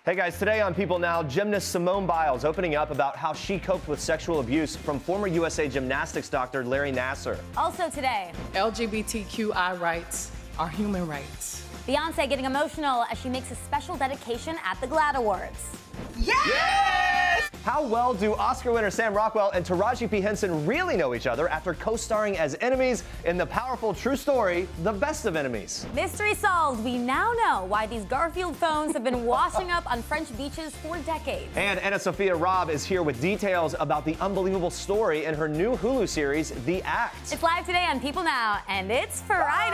Hey guys, today on People Now, gymnast Simone Biles opening up about how she coped with sexual abuse from former USA gymnastics doctor Larry Nassar. Also today, LGBTQI rights are human rights. Beyonce getting emotional as she makes a special dedication at the GLAAD Awards. Yes! How well do Oscar winner Sam Rockwell and Taraji P. Henson really know each other after co-starring as enemies in the powerful true story, The Best of Enemies? Mystery solved. We now know why these Garfield phones have been washing up on French beaches for decades. And AnnaSophia Robb is here with details about the unbelievable story in her new Hulu series, The Act. It's live today on People Now, and it's Friday.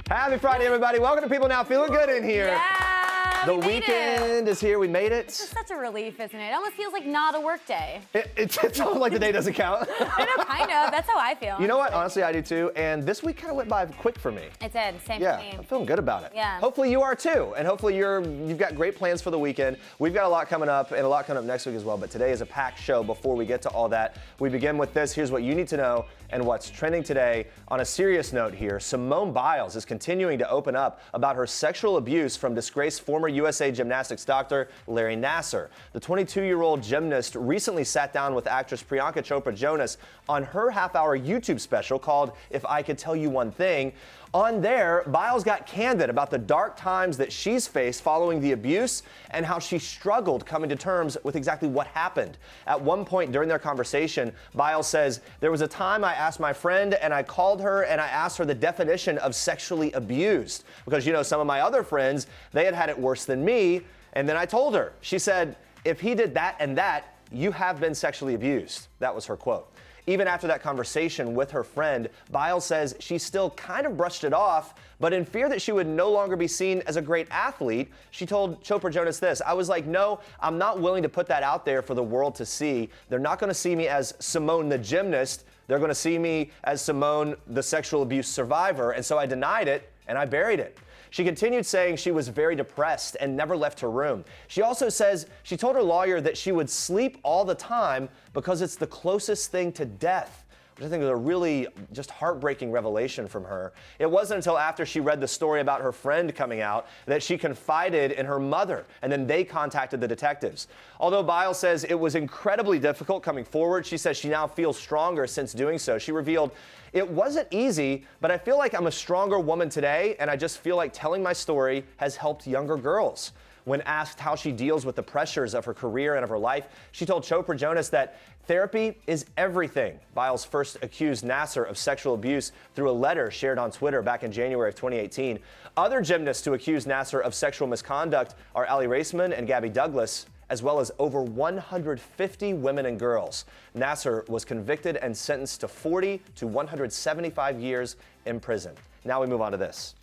Happy Friday, everybody. Welcome to People Now. Feeling good in here. Yeah, the weekend is here. We made it. It's such a relief, isn't it? It almost feels like not a work day. It's almost like the day doesn't count. I know, kind of. That's how I feel. You know what? Honestly, I do too. And this week kind of went by quick for me. It did. Same Yeah, for me. I'm feeling good about it. Yeah. Hopefully you are too. And hopefully you've got great plans for the weekend. We've got a lot coming up and a lot coming up next week as well. But today is a packed show. Before we get to all that, we begin with this. Here's what you need to know and what's trending today. On a serious note here, Simone Biles is continuing to open up about her sexual abuse from disgraced former USA gymnastics doctor Larry Nassar. The 22-year-old gymnast recently sat down with actress Priyanka Chopra on her half-hour YouTube special called If I Could Tell You One Thing. On there, Biles got candid about the dark times that she's faced following the abuse and how she struggled coming to terms with exactly what happened. At one point during their conversation, Biles says, "There was a time I asked my friend and I called her and I asked her the definition of sexually abused. Because, you know, some of my other friends, they had it worse than me. And then I told her." She said, "If he did that and that, you have been sexually abused." That was her quote. Even after that conversation with her friend, Biles says she still kind of brushed it off, but in fear that she would no longer be seen as a great athlete, she told Chopra Jonas this: "I was like, no, I'm not willing to put that out there for the world to see. They're not going to see me as Simone the gymnast. They're going to see me as Simone the sexual abuse survivor. And so I denied it and I buried it." She continued saying she was very depressed and never left her room. She also says she told her lawyer that she would sleep all the time because it's the closest thing to death, which I think is a really just heartbreaking revelation from her. It wasn't until after she read the story about her friend coming out that she confided in her mother, and then they contacted the detectives. Although Biles says it was incredibly difficult coming forward, she says she now feels stronger since doing so. She revealed, "It wasn't easy, but I feel like I'm a stronger woman today, and I just feel like telling my story has helped younger girls." When asked how she deals with the pressures of her career and of her life, she told Chopra Jonas that therapy is everything. Biles first accused Nassar of sexual abuse through a letter shared on Twitter back in January of 2018. Other gymnasts who accused Nassar of sexual misconduct are Ali Raceman and Gabby Douglas, as well as over 150 women and girls. Nassar was convicted and sentenced to 40 to 175 years in prison. Now we move on to this.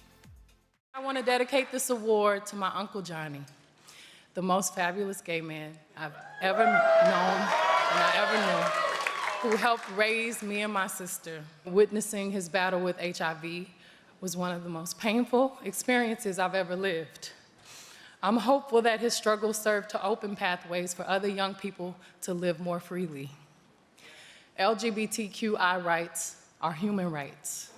I want to dedicate this award to my Uncle Johnny, the most fabulous gay man I've ever known and I ever knew, who helped raise me and my sister. Witnessing his battle with HIV was one of the most painful experiences I've ever lived. I'm hopeful that his struggle served to open pathways for other young people to live more freely. LGBTQI rights are human rights.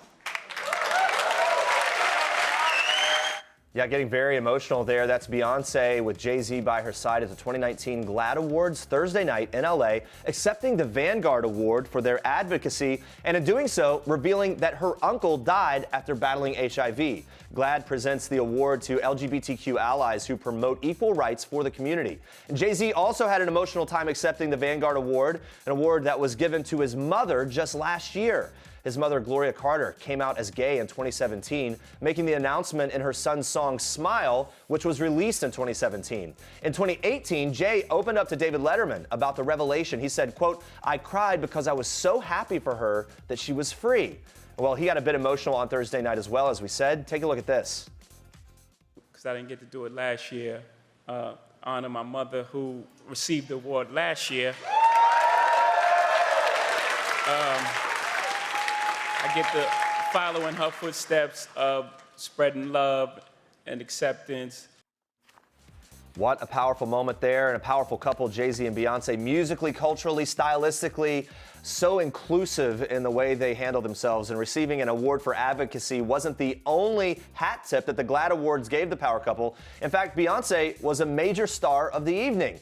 Yeah, getting very emotional there. That's Beyonce with Jay-Z by her side at the 2019 GLAAD Awards Thursday night in LA, accepting the Vanguard Award for their advocacy, and in doing so, revealing that her uncle died after battling HIV. GLAAD presents the award to LGBTQ allies who promote equal rights for the community. And Jay-Z also had an emotional time accepting the Vanguard Award, an award that was given to his mother just last year. His mother, Gloria Carter, came out as gay in 2017, making the announcement in her son's song Smile, which was released in 2017. In 2018, Jay opened up to David Letterman about the revelation. He said, quote, "I cried because I was so happy for her that she was free." Well, he got a bit emotional on Thursday night as well, as we said. Take a look at this. Because I didn't get to do it last year, honor my mother who received the award last year. I get to follow in her footsteps of spreading love and acceptance. What a powerful moment there, and a powerful couple, Jay-Z and Beyonce, musically, culturally, stylistically, so inclusive in the way they handle themselves. And receiving an award for advocacy wasn't the only hat tip that the GLAAD Awards gave the power couple. In fact, Beyonce was a major star of the evening.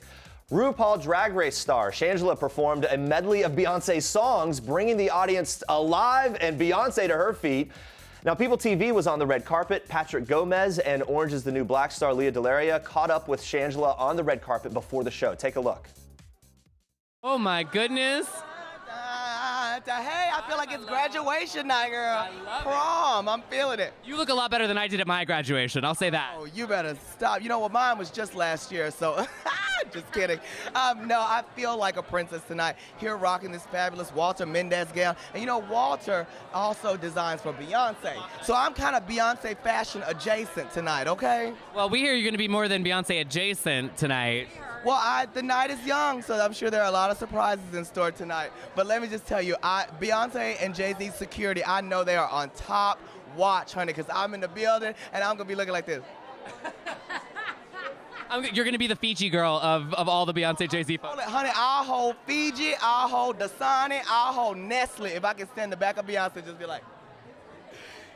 RuPaul Drag Race star Shangela performed a medley of Beyonce's songs, bringing the audience alive and Beyonce to her feet. Now, PeopleTV was on the red carpet. Patrick Gomez and Orange is the New Black star Leah Delaria caught up with Shangela on the red carpet before the show. Take a look. Oh my goodness. Hey, I feel like it's graduation night, girl. Prom, I'm feeling it. You look a lot better than I did at my graduation, I'll say that. Oh, you better stop. You know what, mine was just last year, so just kidding. No, I feel like a princess tonight, here rocking this fabulous Walter Mendez gown. And you know, Walter also designs for Beyonce, so I'm kind of Beyonce fashion adjacent tonight, okay? Well, we hear you're going to be more than Beyonce adjacent tonight. Well, the night is young, so I'm sure there are a lot of surprises in store tonight. But let me just tell you, Beyonce and Jay-Z security, I know they are on top watch, honey, because I'm in the building, and I'm going to be looking like this. You're going to be the Fiji girl of all the Beyonce Jay-Z folks. Honey, I'll hold Fiji, I'll hold Dasani, I'll hold Nestle. If I can stand in the back of Beyonce, just be like.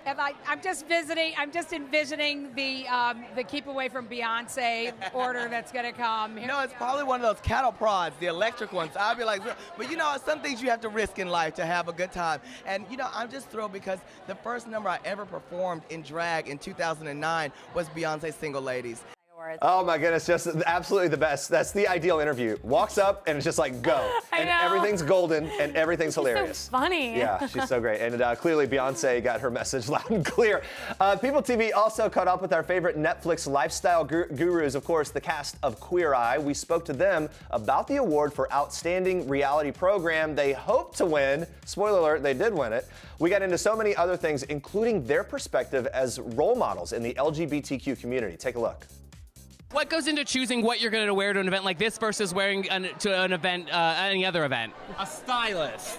I'm just envisioning the keep away from Beyonce order that's going to come. No, it's probably one of those cattle prods, the electric ones. I'll be like, but you know, some things you have to risk in life to have a good time. And you know, I'm just thrilled because the first number I ever performed in drag in 2009 was Beyonce's Single Ladies. Oh my goodness, just absolutely the best. That's the ideal interview. Walks up and it's just like, go. And everything's golden and everything's hilarious. So funny. Yeah, she's so great. And clearly Beyonce got her message loud and clear. PeopleTV also caught up with our favorite Netflix lifestyle gurus, of course, the cast of Queer Eye. We spoke to them about the award for Outstanding Reality Program they hoped to win. Spoiler alert, they did win it. We got into so many other things, including their perspective as role models in the LGBTQ community. Take a look. What goes into choosing what you're going to wear to an event like this versus wearing to an event, any other event? A stylist.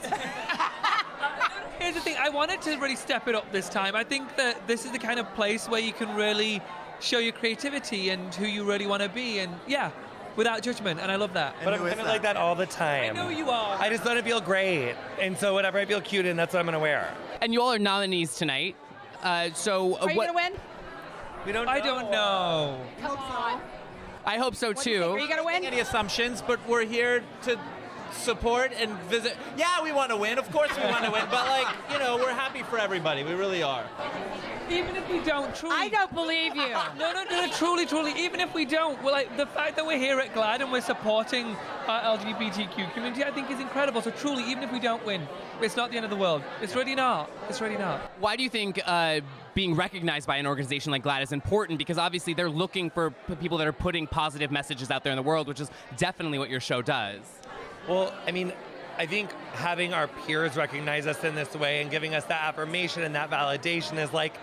Here's the thing, I wanted to really step it up this time. I think that this is the kind of place where you can really show your creativity and who you really want to be, and yeah, without judgment, and I love that. But I'm kind of like that all the time. I know you are. I just want to feel great, and so whatever I feel cute in, that's what I'm going to wear. And you all are nominees tonight. Are you going to win? We don't know. I don't know. Come on. I hope so too. Are you going to win? Any assumptions, but we're here to support and visit. Yeah, we want to win. Of course we want to win, but like, you know, we're happy for everybody. We really are. Even if we don't, truly. I don't believe you. No, truly. Even if we don't, we're like, the fact that we're here at GLAAD and we're supporting our LGBTQ community, I think is incredible. So truly, even if we don't win, it's not the end of the world. It's really not. It's really not. Why do you think being recognized by an organization like GLAAD is important? Because obviously they're looking for people that are putting positive messages out there in the world, which is definitely what your show does. Well, I mean, I think having our peers recognize us in this way and giving us that affirmation and that validation is like,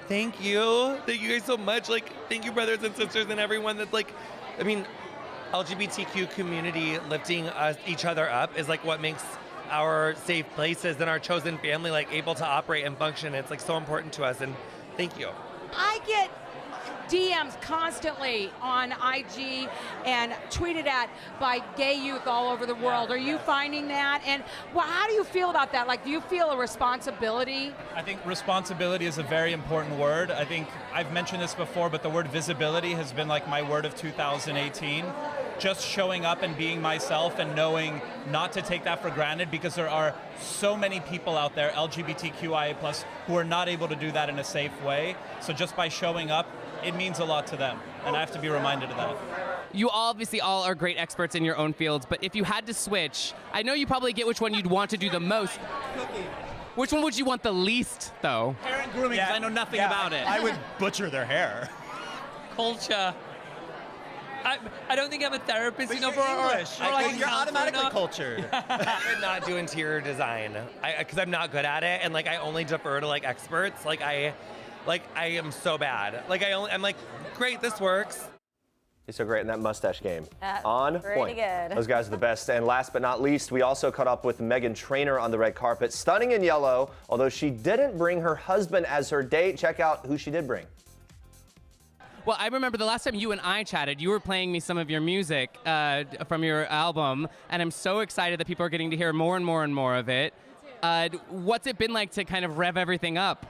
thank you guys so much. Like, thank you, brothers and sisters, and everyone that's like, I mean, LGBTQ community lifting each other up is like what makes our safe places and our chosen family like able to operate and function. It's like so important to us, and thank you. I get DMs constantly on IG and tweeted at by gay youth all over the world. Are you finding that? And well, how do you feel about that? Like, do you feel a responsibility? I think responsibility is a very important word. I think I've mentioned this before, but the word visibility has been like my word of 2018. Just showing up and being myself and knowing not to take that for granted, because there are so many people out there, LGBTQIA+, who are not able to do that in a safe way. So just by showing up, it means a lot to them, and I have to be reminded of that. You obviously all are great experts in your own fields, but if you had to switch, I know you probably get which one you'd want to do the most. Which one would you want the least, though? Hair and grooming, because I know nothing about it. I would butcher their hair. Culture. I don't think I'm a therapist, But you know, you're English. like You're automatically not cultured. I would not do interior design because I'm not good at it, and like I only defer to like experts. Like I am so bad. Like I'm like, great, this works. He's so great in that mustache game. On pretty point. good. Those guys are the best. And last but not least, we also caught up with Meghan Trainor on the red carpet. Stunning in yellow, although she didn't bring her husband as her date. Check out who she did bring. Well, I remember the last time you and I chatted, you were playing me some of your music from your album, and I'm so excited that people are getting to hear more and more and more of it. What's it been like to kind of rev everything up?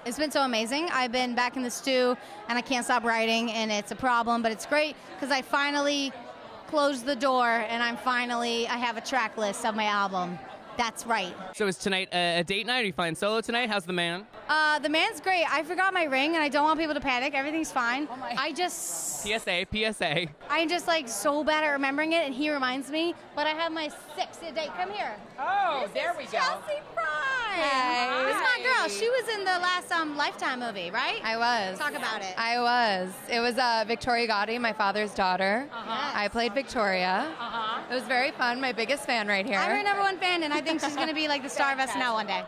It's been so amazing. I've been back in the stew, and I can't stop writing, and it's a problem, but it's great because I finally closed the door, and I have a track list of my album. That's right. So is tonight a date night? Are you flying solo tonight? How's the man? The man's great. I forgot my ring, and I don't want people to panic. Everything's fine. I just... PSA. I'm just like so bad at remembering it, and he reminds me. But I have my 6th date. Come here. Oh, there we go. Chelsea Prime. Hey. This is my girl. She was in the last Lifetime movie, right? I was. Talk about it. I was. It was Victoria Gotti, my father's daughter. I played Victoria. It was very fun. My biggest fan right here. I'm her #1 fan, and I think she's going to be like the star of SNL one day.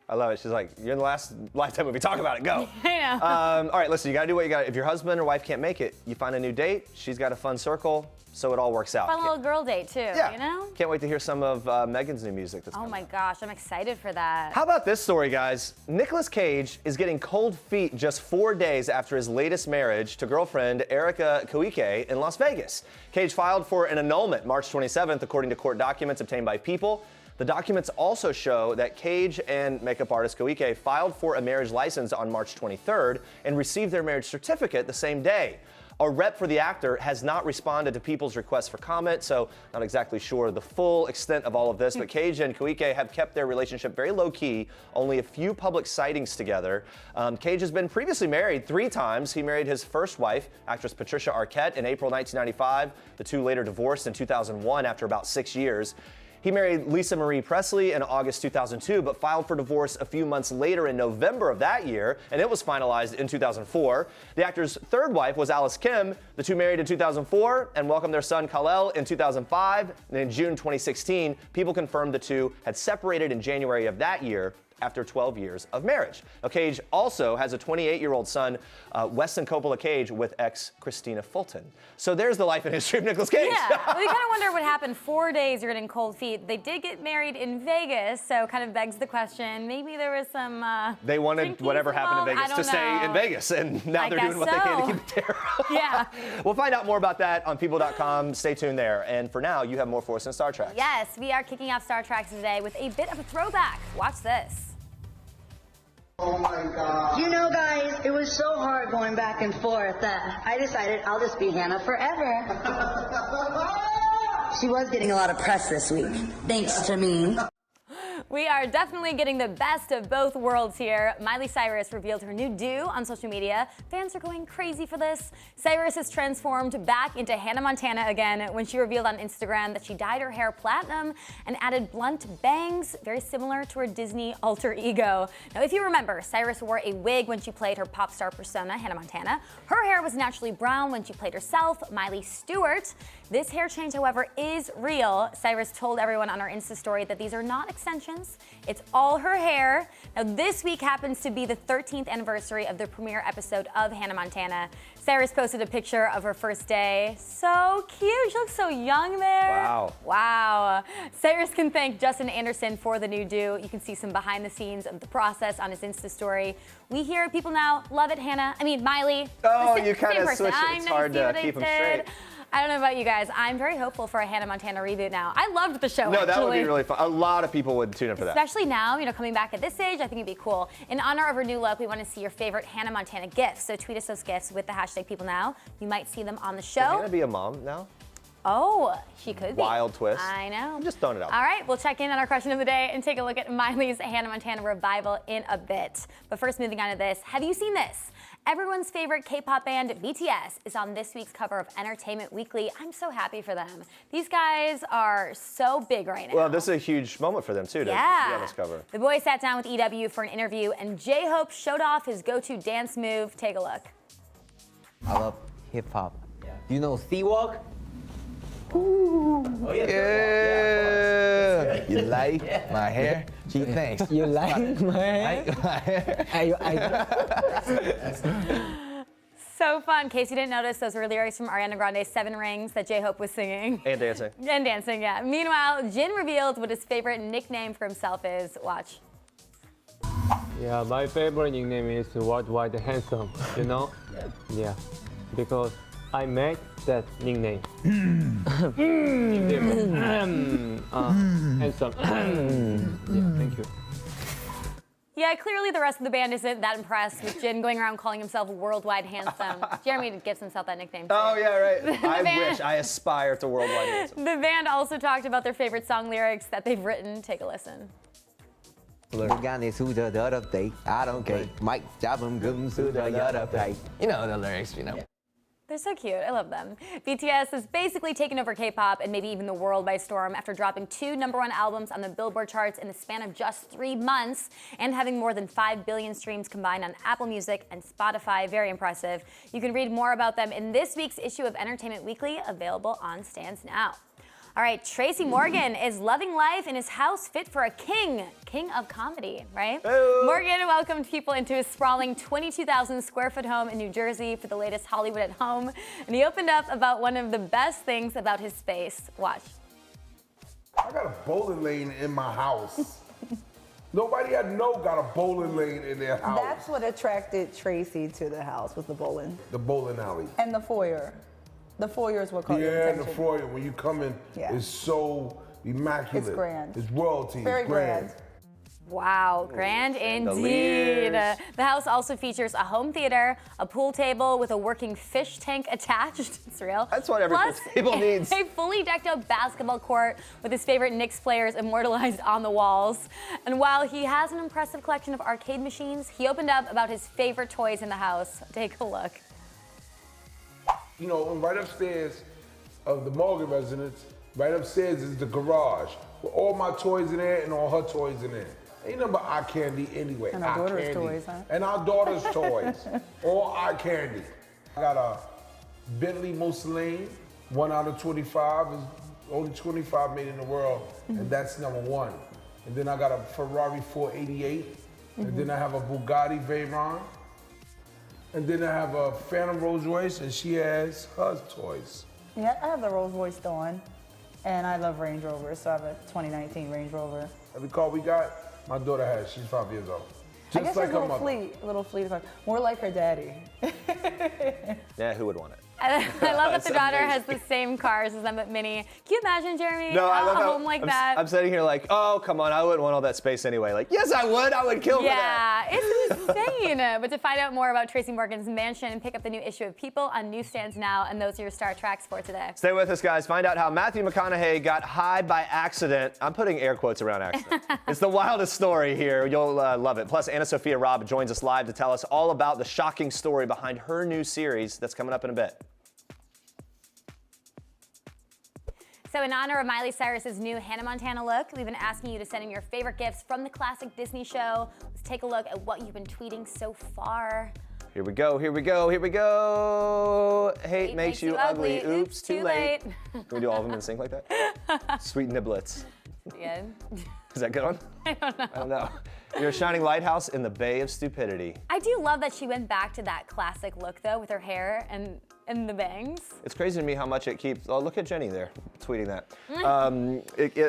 I love it. She's like, you're in the last Lifetime movie. Talk about it. Go. I know. All right, listen, you got to do what you got. If your husband or wife can't make it, you find a new date. She's got a fun circle, so it all works out. Fun little girl date, too, Yeah. you know? Can't wait to hear some of Megan's new music that's Oh coming my out. gosh, I'm excited for that. How about this story, guys? Nicolas Cage is getting cold feet just 4 days after his latest marriage to girlfriend Erica Boehlke in Las Vegas. Cage filed for an annulment March 27th, according to court documents obtained by People. The documents also show that Cage and makeup artist Boehlke filed for a marriage license on March 23rd and received their marriage certificate the same day. A rep for the actor has not responded to People's request for comment, so not exactly sure the full extent of all of this, but Cage and Boehlke have kept their relationship very low-key, only a few public sightings together. Cage has been previously married 3 times. He married his first wife, actress Patricia Arquette, in April 1995. The two later divorced in 2001 after about 6 years. He married Lisa Marie Presley in August 2002, but filed for divorce a few months later in November of that year, and it was finalized in 2004. The actor's third wife was Alice Kim. The two married in 2004 and welcomed their son Kal-El in 2005. And in June 2016, People confirmed the two had separated in January of that year after 12 years of marriage. Now, Cage also has a 28-year-old son, Weston Coppola Cage, with ex Christina Fulton. So there's the life and history of Nicolas Cage. Yeah, well, you kind of wonder what happened. 4 days you're getting cold feet. They did get married in Vegas, so kind of begs the question. Maybe there was some They wanted whatever happened in Vegas to stay in Vegas, and now they're doing what they can to keep it there. Yeah. We'll find out more about that on People.com. Stay tuned there. And for now, you have more for us in Star Trek. Yes, we are kicking off Star Trek today with a bit of a throwback. Watch this. Oh my God. You know, guys, it was so hard going back and forth that I decided I'll just be Hannah forever. She was getting a lot of press this week, thanks to me. We are definitely getting the best of both worlds here. Miley Cyrus revealed her new do on social media. Fans are going crazy for this. Cyrus has transformed back into Hannah Montana again when she revealed on Instagram that she dyed her hair platinum and added blunt bangs, very similar to her Disney alter ego. Now, if you remember, Cyrus wore a wig when she played her pop star persona, Hannah Montana. Her hair was naturally brown when she played herself, Miley Stewart. This hair change, however, is real. Cyrus told everyone on her Insta story that these are not extensions. It's all her hair. Now, this week happens to be the 13th anniversary of the premiere episode of Hannah Montana. Cyrus posted a picture of her first day. So cute. She looks so young there. Wow. Wow. Cyrus can thank Justin Anderson for the new do. You can see some behind the scenes of the process on his Insta story. We here at People Now love it, Hannah. I mean, Miley. Oh, you kind of person. switch it. It's hard to keep them straight. I don't know about you guys. I'm very hopeful for a Hannah Montana reboot now. I loved the show, No, actually. that would be really fun. A lot of people would tune in for that. Especially now, you know, coming back at this age, I think it'd be cool. In honor of her new look, we want to see your favorite Hannah Montana gifts. So tweet us those gifts with the hashtag PeopleNow. You might see them on the show. Can Hannah be a mom now? Oh, she could be. Wild twist. I know. I'm just throwing it out. All right, we'll check in on our question of the day and take a look at Miley's Hannah Montana revival in a bit. But first, moving on to this. Have you seen this? Everyone's favorite K-pop band, BTS, is on this week's cover of Entertainment Weekly. I'm so happy for them. These guys are so big right now. Well, this is a huge moment for them, too, to be on this cover. The boys sat down with EW for an interview, and J-Hope showed off his go-to dance move. Take a look. I love hip-hop. Yeah. Do you know C-Walk? Ooh. Oh, yeah. You like my hair? Gee, thanks. You like my hair? So fun. In case you didn't notice, those were lyrics from Ariana Grande's 7 Rings that J-Hope was singing. And dancing. And dancing, yeah. Meanwhile, Jin revealed what his favorite nickname for himself is. Watch. Yeah, my favorite nickname is White Handsome, you know? Yeah, because I made that nickname. Handsome. Yeah, thank you. Yeah, clearly the rest of the band isn't that impressed with Jin going around calling himself worldwide handsome. Jeremy gives himself that nickname too. Oh, yeah, right. I aspire to worldwide handsome. The band also talked about their favorite song lyrics that they've written. Take a listen. I don't care. Mike job him good to the other play. You know the lyrics, you know. They're so cute. I love them. BTS has basically taken over K-pop and maybe even the world by storm after dropping 2 #1 albums on the Billboard charts in the span of just 3 months and having more than 5 billion streams combined on Apple Music and Spotify. Very impressive. You can read more about them in this week's issue of Entertainment Weekly, available on stands now. All right, Tracy Morgan is loving life in his house fit for a king of comedy, right? Hey. Morgan welcomed people into his sprawling 22,000 square foot home in New Jersey for the latest Hollywood at Home, and he opened up about one of the best things about his space. Watch. I got a bowling lane in my house. Nobody I know got a bowling lane in their house. That's what attracted Tracy to the house, was the bowling. The bowling alley. And the foyer. The foyer is what caught your attention. Yeah, the foyer, when you come in, it's so immaculate. It's grand. It's royalty. Very it's grand. Wow, grand indeed. The house also features a home theater, a pool table with a working fish tank attached. It's real. That's what every pool table needs. A fully decked out basketball court with his favorite Knicks players immortalized on the walls. And while he has an impressive collection of arcade machines, he opened up about his favorite toys in the house. Take a look. You know, right upstairs of the Morgan residence, right upstairs is the garage with all my toys in there and all her toys in there. Ain't nothing but eye candy anyway. And our daughter's toys, huh? And our daughter's toys. All eye candy. I got a Bentley Mussolini, 1 out of 25. Is only 25 made in the world, and that's #1. And then I got a Ferrari 488, and then I have a Bugatti Veyron. And then I have a Phantom Rolls Royce, and she has her toys. Yeah, I have the Rolls Royce Dawn, and I love Range Rovers, so I have a 2019 Range Rover. Every car we got, my daughter has. She's 5 years old. I Just guess like a her little mother. fleet, a little fleet car. More like her daddy. Yeah, who would want it? I love that the daughter has the same cars as them at Mini. Can you imagine, Jeremy? No, I love a how home like I'm, that. I'm sitting here like, oh, come on, I wouldn't want all that space anyway. Like, yes, I would. I would kill for that. Yeah, it's insane. But to find out more about Tracy Morgan's mansion and pick up the new issue of People on newsstands now, and those are your Star Tracks for today. Stay with us, guys. Find out how Matthew McConaughey got high by accident. I'm putting air quotes around accident. It's the wildest story here. You'll love it. Plus, AnnaSophia Robb joins us live to tell us all about the shocking story behind her new series that's coming up in a bit. So in honor of Miley Cyrus's new Hannah Montana look, we've been asking you to send in your favorite gifts from the classic Disney show. Let's take a look at what you've been tweeting so far. Here we go, here we go, here we go. Hate makes you ugly. Oops, too late. Can we do all of them in sync like that? Sweet niblets. Yeah. Is that good on? I don't know. I don't know. You're a shining lighthouse in the bay of stupidity. I do love that she went back to that classic look, though, with her hair and the bangs. It's crazy to me how much it keeps. Oh, look at Jenny there, tweeting that.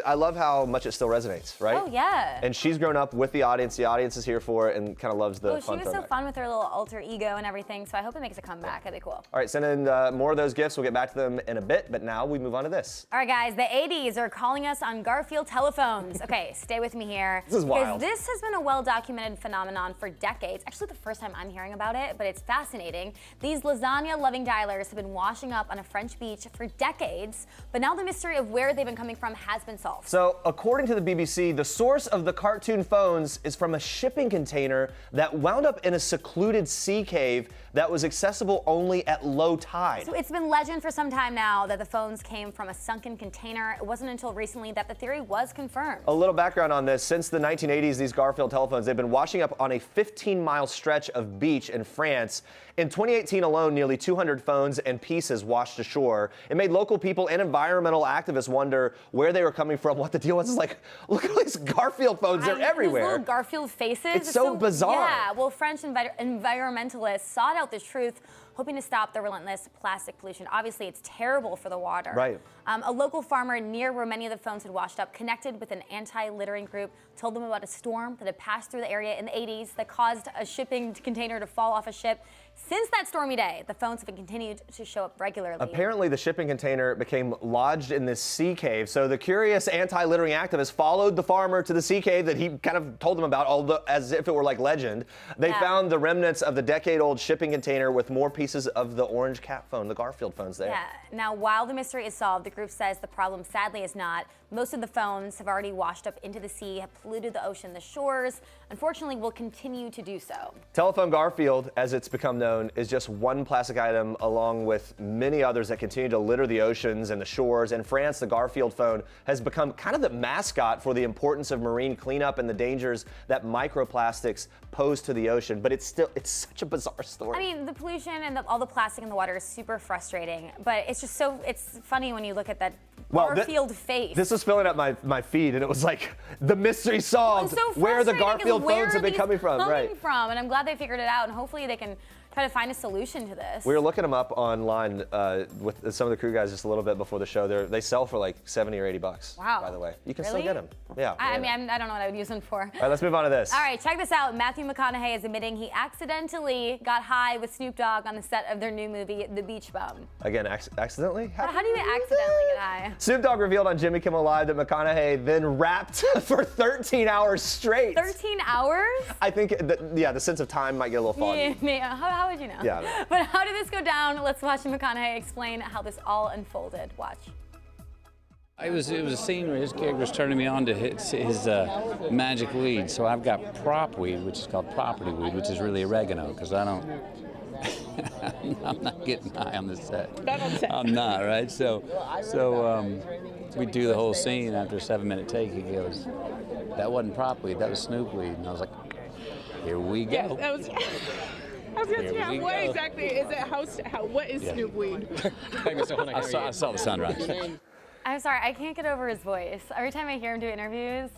I love how much it still resonates, right? Oh, yeah. And she's grown up with the audience. The audience is here for it and kind of loves the Well, fun she was so throwback. fun with her little alter ego and everything, so I hope it makes a comeback. That'd be cool. All right, send in more of those gifts. We'll get back to them in a bit, but now we move on to this. All right, guys, the 80s are calling us on Garfield telephones. Okay, stay with me here. This is wild. Because this has been a well-documented phenomenon for decades. Actually, the first time I'm hearing about it, but it's fascinating. These lasagna-loving dialers have been washing up on a French beach for decades, but now the mystery of where they've been coming from has been solved. So, according to the BBC, the source of the cartoon phones is from a shipping container that wound up in a secluded sea cave that was accessible only at low tide. So it's been legend for some time now that the phones came from a sunken container. It wasn't until recently that the theory was confirmed. A little background on this. Since the 1980s, these Garfield telephones, they've been washing up on a 15-mile stretch of beach in France. In 2018 alone, nearly 200 phones and pieces washed ashore. It made local people and environmental activists wonder where they were coming from, what the deal was. It's like, look at all these Garfield phones, they're everywhere. These little Garfield faces. It's so bizarre. Yeah, well, French environmentalists sought out the truth, hoping to stop the relentless plastic pollution. Obviously, it's terrible for the water. Right. A local farmer near where many of the phones had washed up connected with an anti-littering group, told them about a storm that had passed through the area in the 80s that caused a shipping container to fall off a ship. Since that stormy day, the phones have been continued to show up regularly. Apparently, the shipping container became lodged in this sea cave. So the curious anti-littering activist followed the farmer to the sea cave that he kind of told them about, although as if it were like legend. They found the remnants of the decade-old shipping container with more pieces of the orange cat phone, the Garfield phones there. Yeah. Now, while the mystery is solved, the group says the problem sadly is not. Most of the phones have already washed up into the sea, have polluted the ocean, the shores. Unfortunately, will continue to do so. Telephone Garfield, as it's become known, is just one plastic item along with many others that continue to litter the oceans and the shores. In France, the Garfield phone has become kind of the mascot for the importance of marine cleanup and the dangers that microplastics pose to the ocean. But it's such a bizarre story. I mean, the pollution and all the plastic in the water is super frustrating, but it's just it's funny when you look at that Garfield face. This was filling up my feed, and it was like, the mystery solved. So where the Garfield phones have been coming from. And I'm glad they figured it out, and hopefully they can try to find a solution to this. We were looking them up online with some of the crew guys just a little bit before the show. They sell for like $70 or $80. Wow. By the way, you can Really? still get them. Yeah. I mean, I don't know what I would use them for. All right, let's move on to this. All right, check this out. Matthew McConaughey is admitting he accidentally got high with Snoop Dogg on the set of their new movie, The Beach Bum. Again, accidentally? How do you accidentally get high? Snoop Dogg revealed on Jimmy Kimmel Live that McConaughey then rapped for 13 hours straight. 13 hours? I think, the sense of time might get a little foggy. Yeah, how would you know? Yeah, I know. But how did this go down? Let's watch McConaughey explain how this all unfolded. Watch. It was a scene where his character was turning me on to his magic weed. So I've got prop weed, which is called property weed, which is really oregano, because I don't, I'm not getting high on the set. Not on set. I'm not, right? So we do the whole scene. After a 7-minute take, he goes, "That wasn't prop weed, that was Snoop weed." And I was like, "Here we go." Yes, that was. I was going to say, what exactly is it? What is Snoop weed? I saw the sunrise. I'm sorry, I can't get over his voice. Every time I hear him do interviews.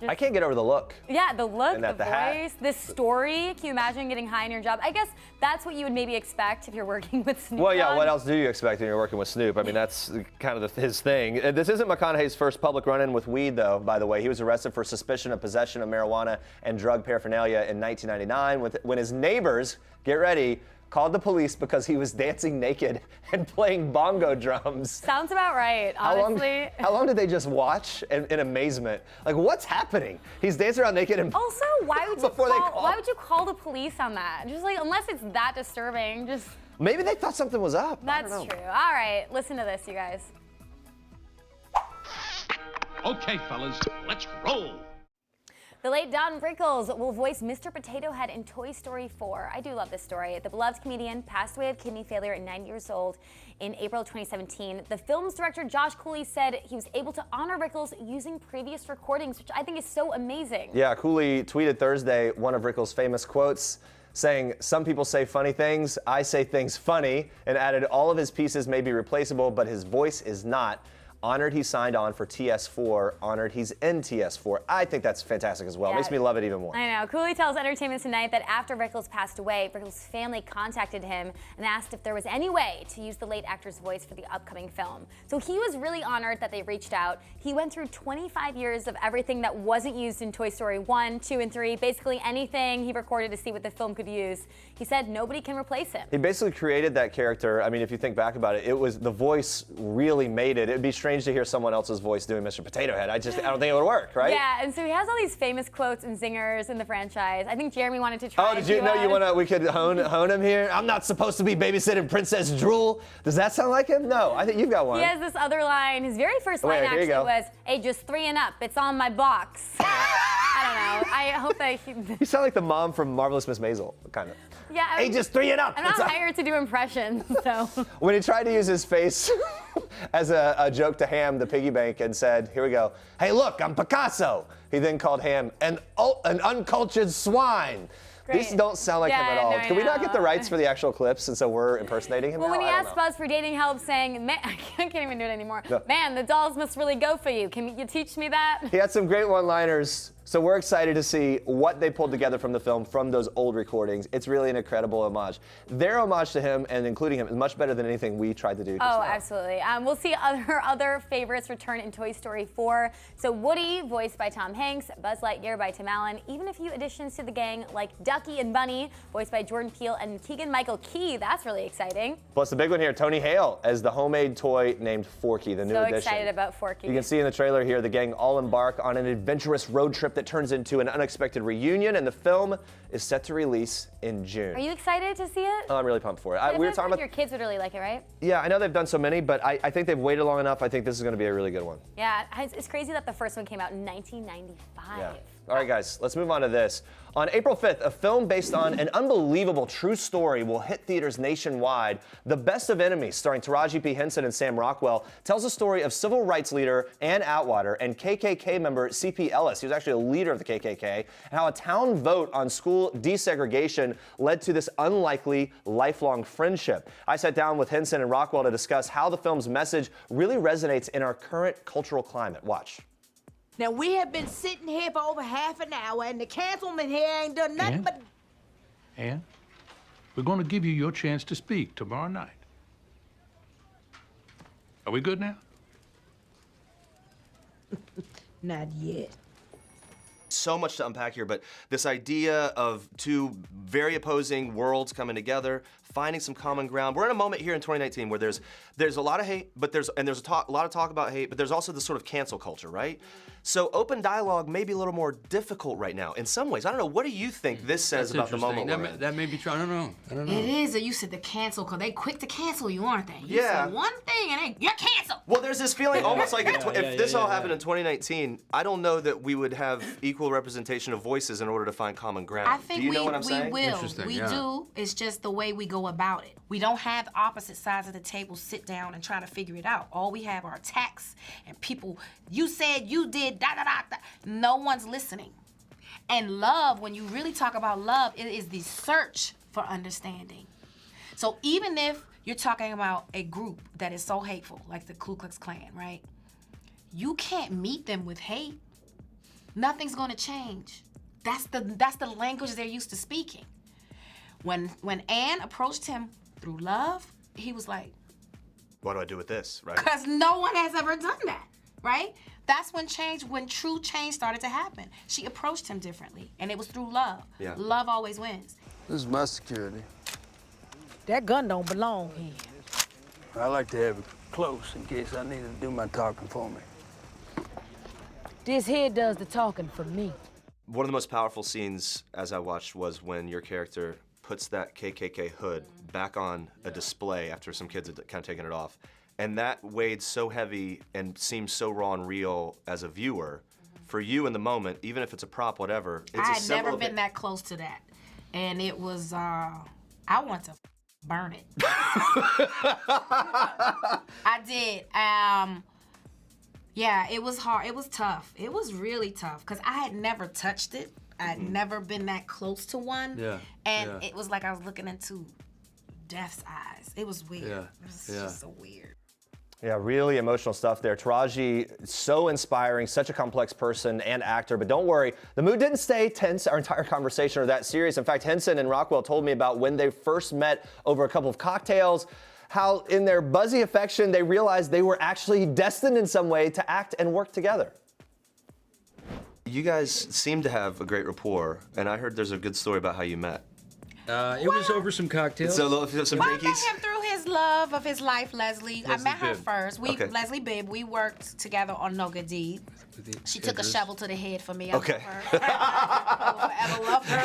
I can't get over the look. Yeah, the look, And the the hat. voice, this story. Can you imagine getting high in your job? I guess that's what you would maybe expect if you're working with Snoop Well, yeah, Dogg. what else do you expect when you're working with Snoop? I mean, that's kind of his thing. This isn't McConaughey's first public run-in with weed, though, by the way. He was arrested for suspicion of possession of marijuana and drug paraphernalia in 1999 when his neighbors, get ready, called the police because he was dancing naked and playing bongo drums. Sounds about right, honestly. How long did they just watch in amazement? Like, what's happening? He's dancing around naked and Also, why would you call the police on that? Just like, unless it's that disturbing, just. Maybe they thought something was up. That's true. All right, listen to this, you guys. Okay, fellas, let's roll. The late Don Rickles will voice Mr. Potato Head in Toy Story 4. I do love this story. The beloved comedian passed away of kidney failure at 9 years old in April 2017. The film's director, Josh Cooley, said he was able to honor Rickles using previous recordings, which I think is so amazing. Yeah, Cooley tweeted Thursday one of Rickles' famous quotes, saying, "Some people say funny things, I say things funny," and added, "All of his pieces may be replaceable, but his voice is not. Honored he signed on for TS4, honored he's in TS4. I think that's fantastic as well. Yeah. Makes me love it even more. I know. Cooley tells Entertainment Tonight that after Rickles passed away, Rickles' family contacted him and asked if there was any way to use the late actor's voice for the upcoming film. So he was really honored that they reached out. He went through 25 years of everything that wasn't used in Toy Story 1, 2, and 3, basically anything he recorded to see what the film could use. He said nobody can replace him. He basically created that character. I mean, if you think back about it, the voice really made it. It'd be strange to hear someone else's voice doing Mr. Potato Head. I don't think it would work, right? Yeah, and so he has all these famous quotes and zingers in the franchise. I think Jeremy wanted to try. Oh, did you know we could hone him here? I'm not supposed to be babysitting Princess Drool. Does that sound like him? No, I think you've got one. He has this other line. His very first line actually was, "Hey, just 3 and up. It's on my box." I don't know. I hope that You sound like the mom from Marvelous Miss Maisel, kind of. Yeah. Hey, just 3 and up. I'm not hired to do impressions, so. When he tried to use his face as a joke to Ham, the piggy bank, and said, "Here we go. Hey, look, I'm Picasso." He then called Ham an uncultured swine. Great. These don't sound like him at all. Can we not get the rights for the actual clips, and so we're impersonating him Well, now? when he asked Buzz for dating help, saying, "Man, I can't even do it anymore. No. Man, the dolls must really go for you. Can you teach me that?" He had some great one-liners. So we're excited to see what they pulled together from the film, from those old recordings. It's really an incredible homage. Their homage to him, and including him, is much better than anything we tried to do. Oh, absolutely. We'll see other favorites return in Toy Story 4. So Woody, voiced by Tom Hanks, Buzz Lightyear by Tim Allen, even a few additions to the gang like Ducky and Bunny, voiced by Jordan Peele and Keegan-Michael Key. That's really exciting. Plus the big one here, Tony Hale as the homemade toy named Forky, the new addition. So excited about Forky. You can see in the trailer here, the gang all embark on an adventurous road trip that turns into an unexpected reunion, and the film is set to release in June. Are you excited to see it? Oh, I'm really pumped for it. We were talking about your kids would really like it, right? Yeah, I know they've done so many, but I think they've waited long enough. I think this is going to be a really good one. Yeah, it's crazy that the first one came out in 1995. Yeah. All right, guys, let's move on to this. On April 5th, a film based on an unbelievable true story will hit theaters nationwide. The Best of Enemies, starring Taraji P. Henson and Sam Rockwell, tells the story of civil rights leader Ann Atwater and KKK member C.P. Ellis, he was actually a leader of the KKK, and how a town vote on school desegregation led to this unlikely lifelong friendship. I sat down with Henson and Rockwell to discuss how the film's message really resonates in our current cultural climate. Watch. Now, we have been sitting here for over half an hour, and the councilman here ain't done nothing but... Ann, we're going to give you your chance to speak tomorrow night. Are we good now? Not yet. So much to unpack here, but this idea of two very opposing worlds coming together, finding some common ground. We're in a moment here in 2019 where there's a lot of hate, but there's a lot of talk about hate, but there's also this sort of cancel culture, right? So open dialogue may be a little more difficult right now in some ways. I don't know. What do you think this says about the moment we're in? That may be true. I don't know. It is. You said the cancel, because they quick to cancel you, aren't they? You Yeah. said one thing and you're canceled. Well, there's this feeling almost like if this all yeah. happened in 2019, I don't know that we would have equal representation of voices in order to find common ground. I think do you we know what I'm saying? will. We do. It's just the way we go about it. We don't have opposite sides of the table sit down and try to figure it out. All we have are attacks and people, you said, you did, da da da da. No one's listening. And love, when you really talk about love, it is the search for understanding. So even if you're talking about a group that is so hateful, like the Ku Klux Klan, right? You can't meet them with hate. Nothing's gonna change. That's the language they're used to speaking. When Ann approached him through love, he was like, What do I do with this, right? because no one has ever done that, right? That's when true change started to happen. She approached him differently, and it was through love. Yeah. Love always wins. This is my security. That gun don't belong here. I like to have it close in case I need to do my talking for me. This here does the talking for me. One of the most powerful scenes as I watched was when your character puts that KKK hood back on a display after some kids had kind of taken it off. And that weighed so heavy and seemed so raw and real as a viewer. For you in the moment, even if it's a prop, whatever, it's I a had symbol never of been it. that close to that. And it was, I want to burn it. I did. Yeah, it was hard. It was tough. It was really tough because I had never touched it. I had never been that close to one. Yeah. And it was like I was looking into death's eyes. It was weird. Yeah. It was just so weird. Yeah, really emotional stuff there. Taraji, so inspiring, such a complex person and actor. But don't worry, the mood didn't stay tense our entire conversation or that serious. In fact, Henson and Rockwell told me about when they first met over a couple of cocktails, how in their buzzy affection, they realized they were actually destined in some way to act and work together. You guys seem to have a great rapport, and I heard there's a good story about how you met. It was over some cocktails. So some Well, I met drinkies? him through his love of his life, Leslie. I Leslie met her Bibb. first. Okay. Leslie Bibb. We worked together on No Good Deed. She took a Idris. shovel to the head for me. Okay. I will forever love her.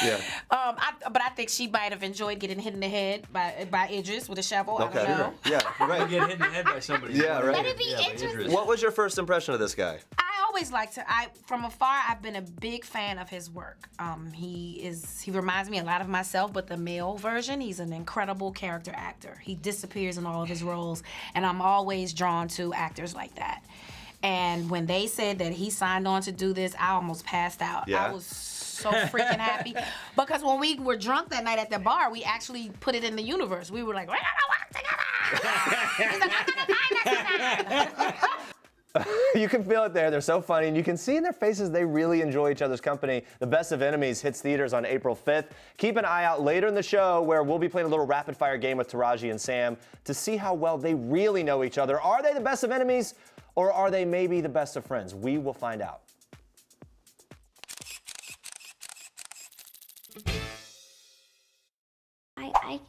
Yeah. But I think she might have enjoyed getting hit in the head by Idris with a shovel. Okay. I don't know. Yeah, right. Get hit in the head by somebody. Yeah, right. Let it be Idris. What was your first impression of this guy? I always like to. From afar, I've been a big fan of his work. He reminds me a lot of myself, but the male version. He's an incredible character actor. He disappears in all of his roles, and I'm always drawn to actors like that. And when they said that he signed on to do this, I almost passed out. Yeah. I was so freaking happy because when we were drunk that night at the bar, we actually put it in the universe. We were like, we're gonna work together. He's like, I'm gonna find us. You can feel it there. They're so funny, and you can see in their faces they really enjoy each other's company. The Best of Enemies hits theaters on April 5th. Keep an eye out later in the show where we'll be playing a little rapid-fire game with Taraji and Sam to see how well they really know each other. Are they the best of enemies, or are they maybe the best of friends? We will find out.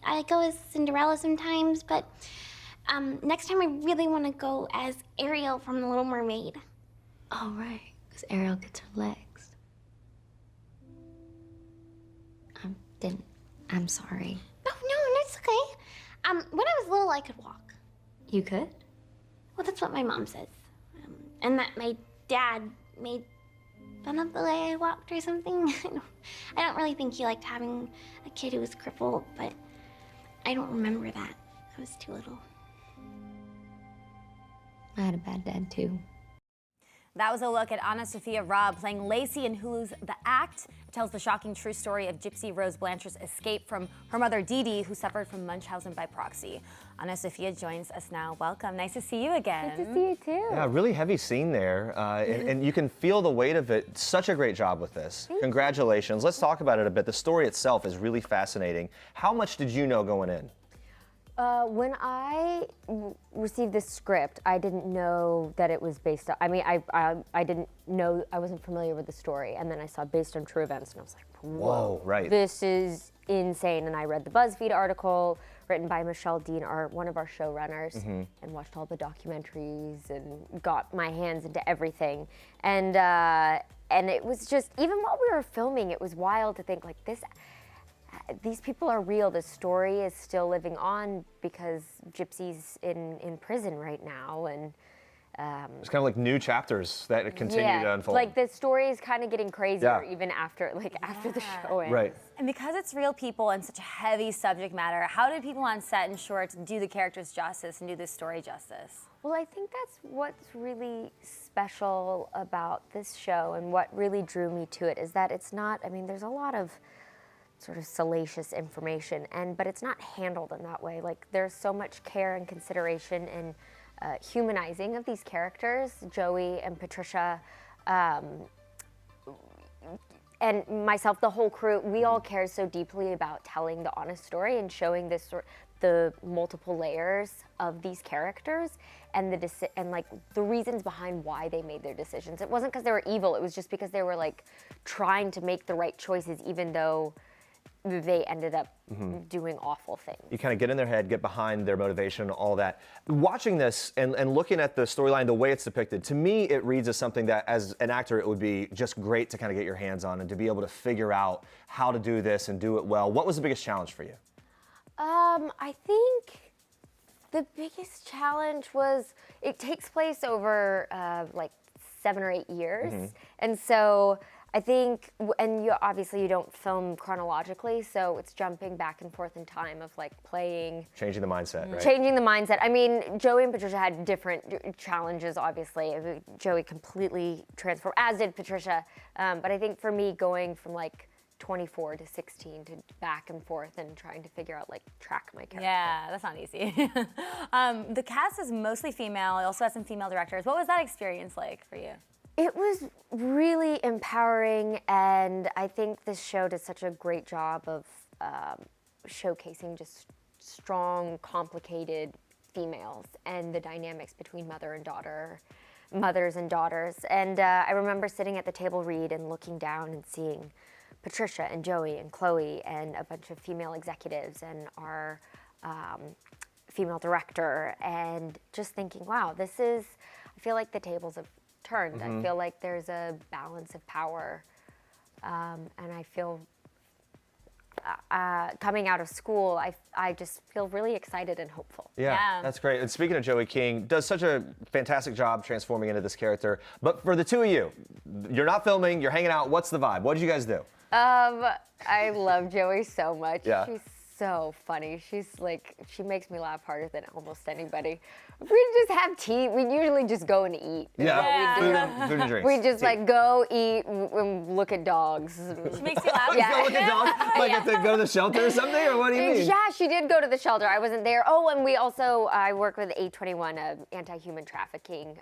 I go as Cinderella sometimes, but next time I really want to go as Ariel from The Little Mermaid. Oh, right, because Ariel gets her legs. I'm sorry. No, it's okay. When I was little, I could walk. You could? Well, that's what my mom says. And that my dad made fun of the way I walked or something. I don't really think he liked having a kid who was crippled, but I don't remember that. I was too little. I had a bad dad, too. That was a look at AnnaSophia Robb playing Lacey in Hulu's The Act. It tells the shocking true story of Gypsy Rose Blanchard's escape from her mother Dee Dee, who suffered from Munchausen by proxy. AnnaSophia joins us now. Welcome. Nice to see you again. Good to see you too. Yeah, really heavy scene there, and you can feel the weight of it. Such a great job with this. Congratulations. Let's talk about it a bit. The story itself is really fascinating. How much did you know going in? When I received this script, I didn't know that it was based on, I mean, I didn't know, I wasn't familiar with the story, and then I saw based on true events, and I was like, whoa, right. This is insane. And I read the BuzzFeed article written by Michelle Dean, one of our showrunners, and watched all the documentaries and got my hands into everything. And it was just, even while we were filming, it was wild to think like these people are real. This story is still living on because Gypsy's in prison right now, and it's kind of like new chapters that continue to unfold. Like the story is kind of getting crazier even after the show ends. Right. And because it's real people and such a heavy subject matter, how did people on set ensure to do the characters justice and do this story justice? Well, I think that's what's really special about this show, and what really drew me to it is that it's not, I mean, there's a lot of sort of salacious information, but it's not handled in that way. Like, there's so much care and consideration and humanizing of these characters, Joey and Patricia, and myself, the whole crew. We all care so deeply about telling the honest story and showing the multiple layers of these characters and the reasons behind why they made their decisions. It wasn't because they were evil. It was just because they were like trying to make the right choices, even though they ended up doing awful things. You kind of get in their head, get behind their motivation, all that. Watching this and looking at the storyline, the way it's depicted, to me it reads as something that as an actor it would be just great to kind of get your hands on and to be able to figure out how to do this and do it well. What was the biggest challenge for you? I think the biggest challenge was it takes place over like 7 or 8 years. And so I think, and obviously you don't film chronologically, so it's jumping back and forth in time of like playing. Changing the mindset, right? Changing the mindset. I mean, Joey and Patricia had different challenges, obviously. Joey completely transformed, as did Patricia. But I think for me, going from like 24 to 16 to back and forth and trying to figure out, like, track my character. Yeah, that's not easy. The cast is mostly female. It also has some female directors. What was that experience like for you? It was really empowering, and I think this show did such a great job of showcasing just strong, complicated females and the dynamics between mothers and daughters. And I remember sitting at the table read and looking down and seeing Patricia and Joey and Chloe and a bunch of female executives and our female director, and just thinking, wow, I feel like the tables have turned. I feel like there's a balance of power, and I feel coming out of school, I just feel really excited and hopeful. Yeah, that's great. And speaking of Joey King, does such a fantastic job transforming into this character. But for the two of you, you're not filming, you're hanging out. What's the vibe? What did you guys do? I love Joey so much. Yeah. She's so funny. She makes me laugh harder than almost anybody. We just have tea. We usually just go and eat. Yeah, food and drinks. We just like go eat and look at dogs. She makes you laugh. Yeah. Look at dogs? Like have to go to the shelter or something? Or what do you mean? Yeah, she did go to the shelter. I wasn't there. Oh, and I work with 821, anti-human trafficking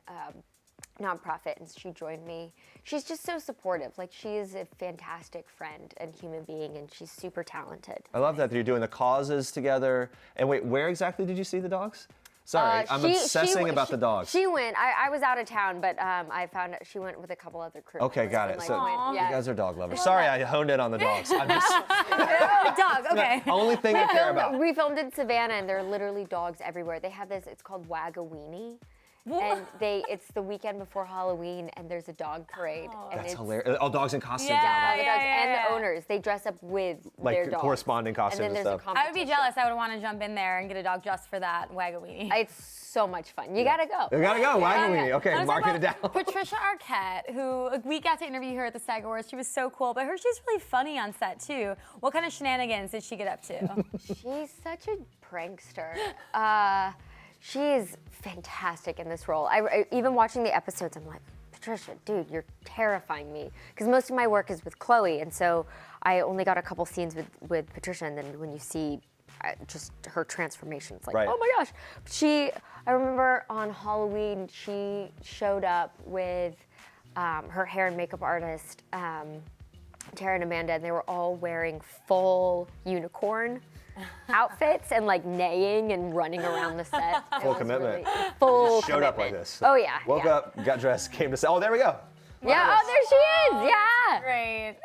nonprofit, and she joined me. She's just so supportive. Like, she is a fantastic friend and human being, and she's super talented. I love that you're doing the causes together. And wait, where exactly did you see the dogs? Sorry, I'm obsessing about the dogs. She went. I was out of town, but I found out she went with a couple other crew Okay, members got and, it. like, So went- you guys are dog lovers. Sorry, I honed in on the dogs. I'm just Dog, okay. the only thing I care about. We filmed in Savannah, and there are literally dogs everywhere. They have this. It's called Wag-A-Weenie. And it's the weekend before Halloween, and there's a dog parade. And That's it's hilarious. All dogs in costumes. all now. the dogs and the owners. They dress up with Like their dogs. corresponding costumes and then and there's stuff. I would be jealous. I would want to jump in there and get a dog just for that Wag-A-Weenie. It's so much fun. You gotta go. You gotta go. Wag-A-Weenie. Okay, Let's mark talk it down. about Patricia Arquette, who we got to interview her at the SAG Awards. She was so cool, but she's really funny on set too. What kind of shenanigans did she get up to? She's such a prankster. She is fantastic in this role. Even watching the episodes, I'm like, Patricia, dude, you're terrifying me. Because most of my work is with Chloe, and so I only got a couple scenes with Patricia, and then when you see just her transformation, it's like, Right. oh my gosh. I remember on Halloween, she showed up with her hair and makeup artist, Tara and Amanda, and they were all wearing full unicorn outfits and like neighing and running around the set. It Full was commitment. really- full Showed up like commitment. this. Oh yeah. Woke yeah. up, got dressed, came to say, oh, there we go. Yeah. Oh, there she is. Yeah.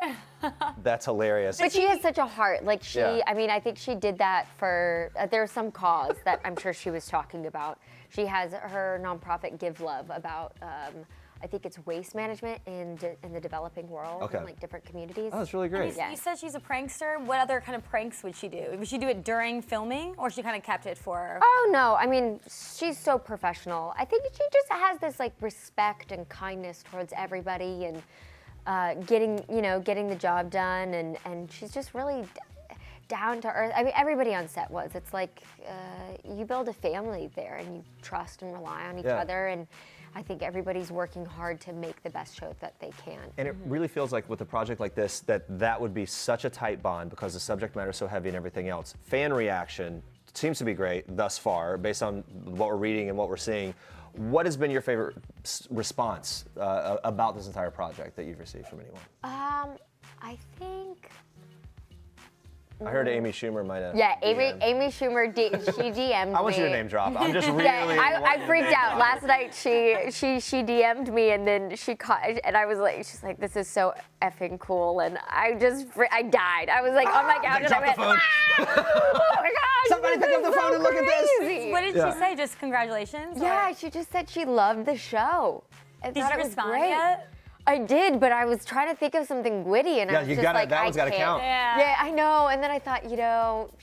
Great. That's hilarious. But she has such a heart. Like she, Yeah. I mean, I think she did that for, there's some cause that I'm sure she was talking about. She has her nonprofit Give Love about, I think it's waste management in the developing world, Okay. in like different communities. Oh, that's really great. You said she's a prankster. What other kind of pranks would she do? Would she do it during filming, or she kind of kept it for? Oh no, I mean, she's so professional. I think she just has this like respect and kindness towards everybody, and getting the job done, and she's just really down to earth. I mean, everybody on set was. It's like you build a family there, and you trust and rely on each other, and I think everybody's working hard to make the best show that they can. And it really feels like with a project like this, that would be such a tight bond because the subject matter is so heavy and everything else. Fan reaction seems to be great thus far, based on what we're reading and what we're seeing. What has been your favorite response about this entire project that you've received from anyone? I think. I heard Amy Schumer might have. Yeah, DM'd. Amy Schumer, she DM'd me. I want you to name drop. I'm just really. I freaked out. Last night she DM'd me, and then she caught, and I was like, she's like, this is so effing cool, and I died. I was like on my couch, and I went, phone. oh my gosh, Somebody pick up the phone and look at this. What did she say? Just congratulations? Yeah, she just said she loved the show. Did you respond yet? I did, but I was trying to think of something witty, and I was just like, that one's got to count. Yeah, I know. And then I thought,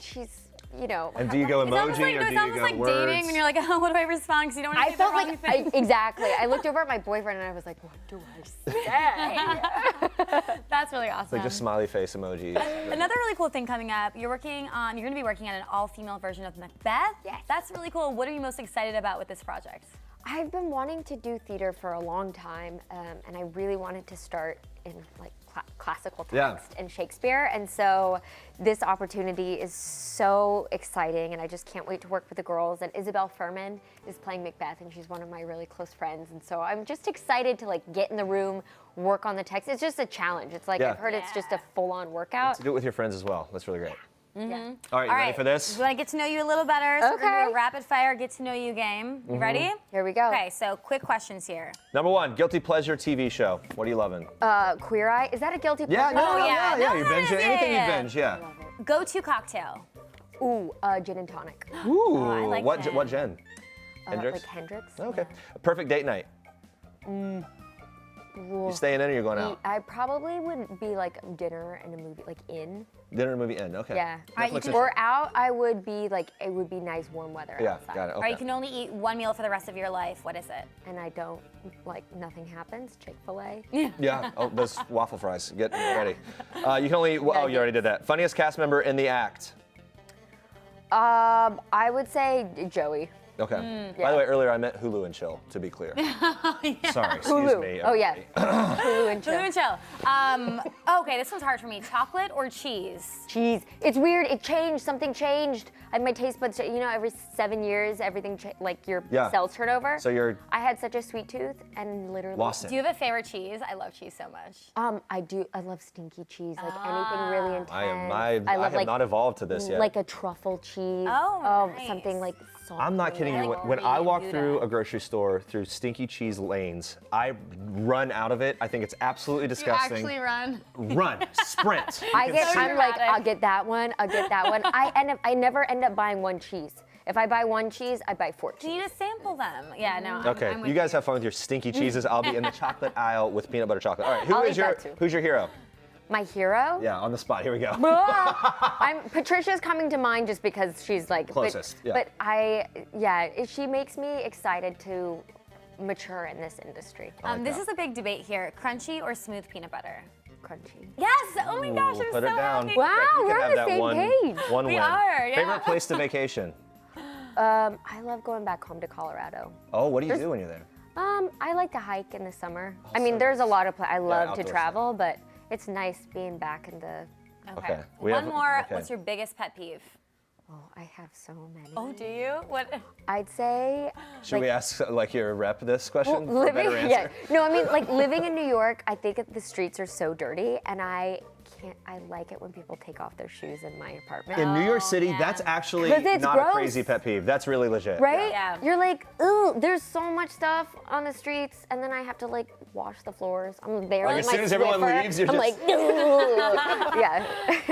she's, And do you go emoji or do you almost go like words? dating when you're like, oh, what do I respond? Because you don't want to I say felt the wrong like thing. exactly. I looked over at my boyfriend and I was like, what do I say? That's really awesome. It's like just smiley face emojis. Another really cool thing coming up, you're going to be working on an all-female version of Macbeth. Yes. That's really cool. What are you most excited about with this project? I've been wanting to do theater for a long time, and I really wanted to start in like classical text and Shakespeare, and so this opportunity is so exciting, and I just can't wait to work with the girls. And Isabel Furman is playing Macbeth, and she's one of my really close friends, and so I'm just excited to like get in the room, work on the text. It's just a challenge. It's like I've heard it's just a full-on workout. To do it with your friends as well. That's really great. Mm-hmm. All right, you ready for this? We want to get to know you a little better. So we're going to do a rapid fire get to know you game. You ready? Here we go. Okay, so quick questions here. Number one, guilty pleasure TV show. What are you loving? Queer Eye, is that a guilty pleasure? Yeah, No, you binge it. Anything you binge, yeah. Go-to cocktail. Ooh, gin and tonic. Ooh, I like what gin. what Jen? Hendrix? Like Hendrix. Okay. A perfect date night. You staying in or you going out? I probably would be like dinner and a movie, like in. Dinner and movie in. Okay. Yeah. Netflix and- Or out, I would be like, it would be nice warm weather Yeah, outside. got it. All right, Okay. you can only eat one meal for the rest of your life. What is it? And I don't, like, nothing happens, Chick-fil-A. Yeah. Oh, those waffle fries. Get ready. You can only. Oh, you already did that. Funniest cast member in the act. I would say Joey. Okay. By the way, earlier I meant Hulu and Chill, to be clear. Sorry, excuse me. Oh yeah. Hulu and Chill. Hulu and Chill. Okay, this one's hard for me. Chocolate or cheese? Cheese. It's weird. It changed. Something changed. My taste buds. You know, every 7 years, everything like your cells turn over. So you're. I had such a sweet tooth, and literally lost it. Do you have a favorite cheese? I love cheese so much. I do. I love stinky cheese. Like anything really intense. I have not evolved to this yet. Like a truffle cheese. Oh, nice. Something like. I'm not kidding you. When I walk through a grocery store through stinky cheese lanes, I run out of it. I think it's absolutely disgusting. You actually run? Run, sprint. I'm like, I'll get that one. I'll get that one. I never end up buying one cheese. If I buy one cheese, I buy 4 cheese. Do you just sample them? Yeah, no. Okay, I'm with you guys have fun with your stinky cheeses. I'll be in the chocolate aisle with peanut butter chocolate. All right, who's your hero? My hero? Yeah, on the spot. Here we go. Patricia's coming to mind just because she's like closest. But she makes me excited to mature in this industry. This is a big debate here: crunchy or smooth peanut butter? Crunchy. Yes! Oh my gosh, I'm put so it down. happy. Wow, we're on the same page. One we win. are. Yeah. Favorite place to vacation? I love going back home to Colorado. Oh, what do you do when you're there? I like to hike in the summer. I mean, there's a lot of I love to travel, but it's nice being back in the. Okay. One more. What's your biggest pet peeve? Oh, I have so many. Oh, do you? What? I'd say. Should we ask like your rep this question for a better answer? Yeah. No, I mean like living in New York. I think the streets are so dirty, and I like it when people take off their shoes in my apartment. In New York City, that's actually not a crazy pet peeve. That's really legit. Right? Yeah. You're like, ooh, there's so much stuff on the streets, and then I have to like wash the floors. I'm there Like with as soon my as everyone Swiffer. leaves, you're I'm just. like, ooh. Yeah.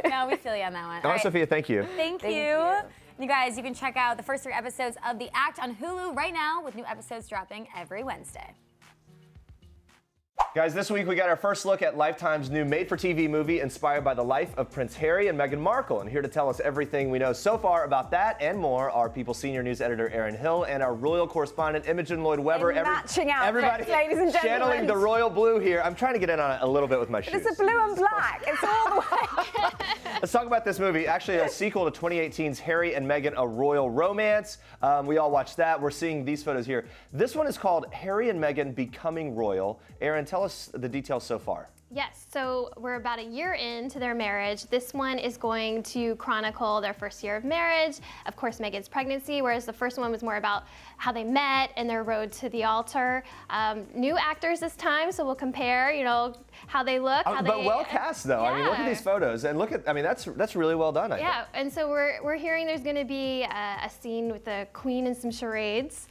No, we feel you on that one. All right. AnnaSophia, thank you. Thank you. You guys, you can check out the first 3 episodes of The Act on Hulu right now, with new episodes dropping every Wednesday. Guys, this week we got our first look at Lifetime's new made-for-TV movie inspired by the life of Prince Harry and Meghan Markle. And here to tell us everything we know so far about that and more are People Senior News Editor Erin Hill and our Royal Correspondent Imogen Lloyd-Webber. Matching outfits, everybody ladies and gentlemen. channeling the royal blue here. I'm trying to get in on it a little bit with my shoes. It's a blue and black. It's all the way. Let's talk about this movie. Actually, a sequel to 2018's Harry and Meghan, A Royal Romance. We all watched that. We're seeing these photos here. This one is called Harry and Meghan Becoming Royal. Erin, tell us the details so far. Yes, so we're about a year into their marriage. This one is going to chronicle their first year of marriage, of course Meghan's pregnancy, whereas the first one was more about how they met and their road to the altar. New actors this time, so we'll compare, how they look. But well cast though. Yeah. I mean, look at these photos and look at, that's really well done, I think. Yeah, and so we're hearing there's going to be a scene with the Queen and some charades.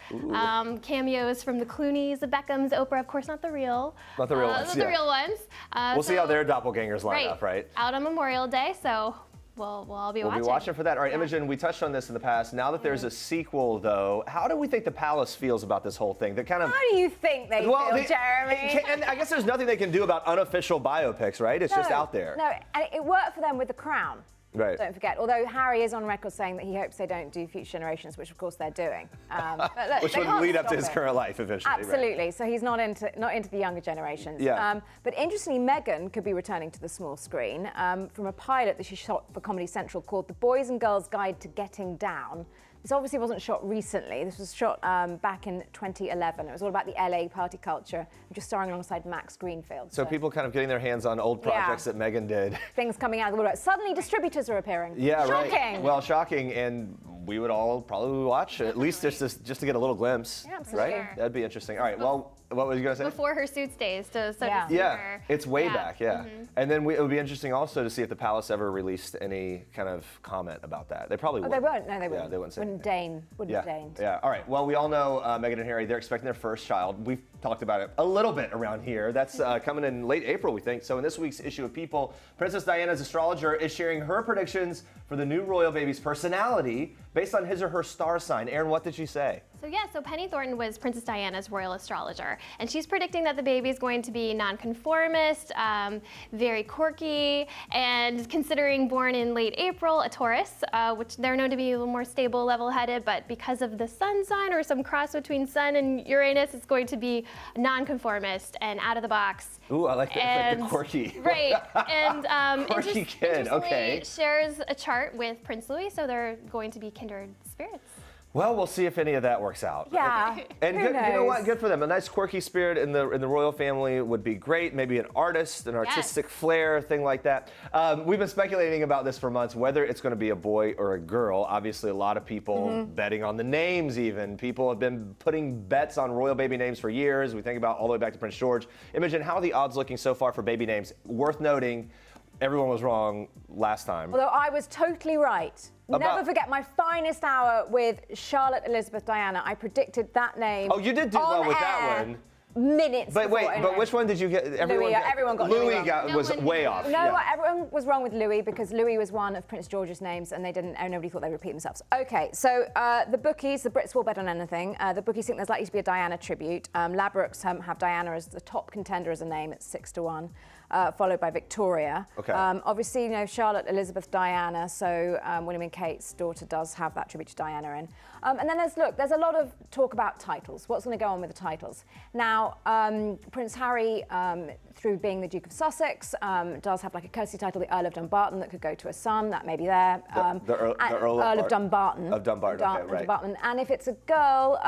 Cameos from the Clooneys, the Beckhams, Oprah, of course not the real. Not the real ones, Not the real ones. We'll see how their doppelgangers line up, right? Out on Memorial Day, so we'll all be watching. We'll be watching for that. All right, Imogen, we touched on this in the past. Now that there's a sequel, though, how do we think the palace feels about this whole thing? That kind of. How do you think they feel, Jeremy? And I guess there's nothing they can do about unofficial biopics, right? It's just out there. No, and it worked for them with The Crown. Right. Don't forget. Although Harry is on record saying that he hopes they don't do Future Generations, which of course they're doing. But look, which would lead up to his current life eventually. Absolutely. Right. So he's not into the younger generations. Yeah. But interestingly, Meghan could be returning to the small screen from a pilot that she shot for Comedy Central called The Boys and Girls Guide to Getting Down. This obviously wasn't shot recently. This was shot back in 2011. It was all about the LA party culture, just starring alongside Max Greenfield. So people kind of getting their hands on old projects that Meghan did. Things coming out of the woodwork. Suddenly distributors are appearing. Yeah, Shocking. right. Well, shocking, and we would all probably watch at least just to get a little glimpse, right? Sure. That'd be interesting. All right. Well, what was you gonna say? Before her Suits days, to see her. It's way back, And then it would be interesting also to see if the palace ever released any kind of comment about that. They probably wouldn't. They won't. No, they wouldn't. Yeah, they wouldn't say Wouldn't deign. Wouldn't deign. Yeah. All right. Well, we all know Meghan and Harry. They're expecting their first child. We've talked about it a little bit around here. That's coming in late April, we think. So in this week's issue of People, Princess Diana's astrologer is sharing her predictions for the new royal baby's personality based on his or her star sign. Erin, what did she say? So Penny Thornton was Princess Diana's royal astrologer, and she's predicting that the baby is going to be nonconformist, very quirky, and considering born in late April, a Taurus, which they're known to be a little more stable, level-headed, but because of the sun sign or some cross between Sun and Uranus, it's going to be nonconformist and out of the box. Ooh, I like that. Like the quirky. Right, and quirky kid. Okay. shares a chart with Prince Louis, so they're going to be kindred spirits. Well, we'll see if any of that works out. Yeah. And who good, you know knows? what? Good for them. A nice quirky spirit in the royal family would be great. Maybe an artist, an artistic flair, thing like that. We've been speculating about this for months, whether it's going to be a boy or a girl. Obviously, a lot of people betting on the names even. People have been putting bets on royal baby names for years. We think about all the way back to Prince George. Imogen, how are the odds looking so far for baby names? Worth noting, everyone was wrong last time. Although I was totally right. Never forget my finest hour with Charlotte Elizabeth Diana. I predicted that name. Oh, you did do well with that one. Minutes But before wait, anyway. but which one did you get? Everyone got Louis. Was way off. No, everyone was wrong with Louis because Louis was one of Prince George's names, and nobody thought they'd repeat themselves. Okay, so the bookies, the Brits will bet on anything. The bookies think there's likely to be a Diana tribute. Ladbrokes have Diana as the top contender as a name at 6-1. Followed by Victoria. Okay. Obviously, you know, Charlotte, Elizabeth, Diana, so William and Kate's daughter does have that tribute to Diana in. And then there's a lot of talk about titles. What's going to go on with the titles? Now, Prince Harry, through being the Duke of Sussex, does have like a courtesy title, the Earl of Dumbarton, that could go to a son, that may be there. The Earl of Dumbarton. Of Dumbarton, okay, right. Dumbarton. And if it's a girl,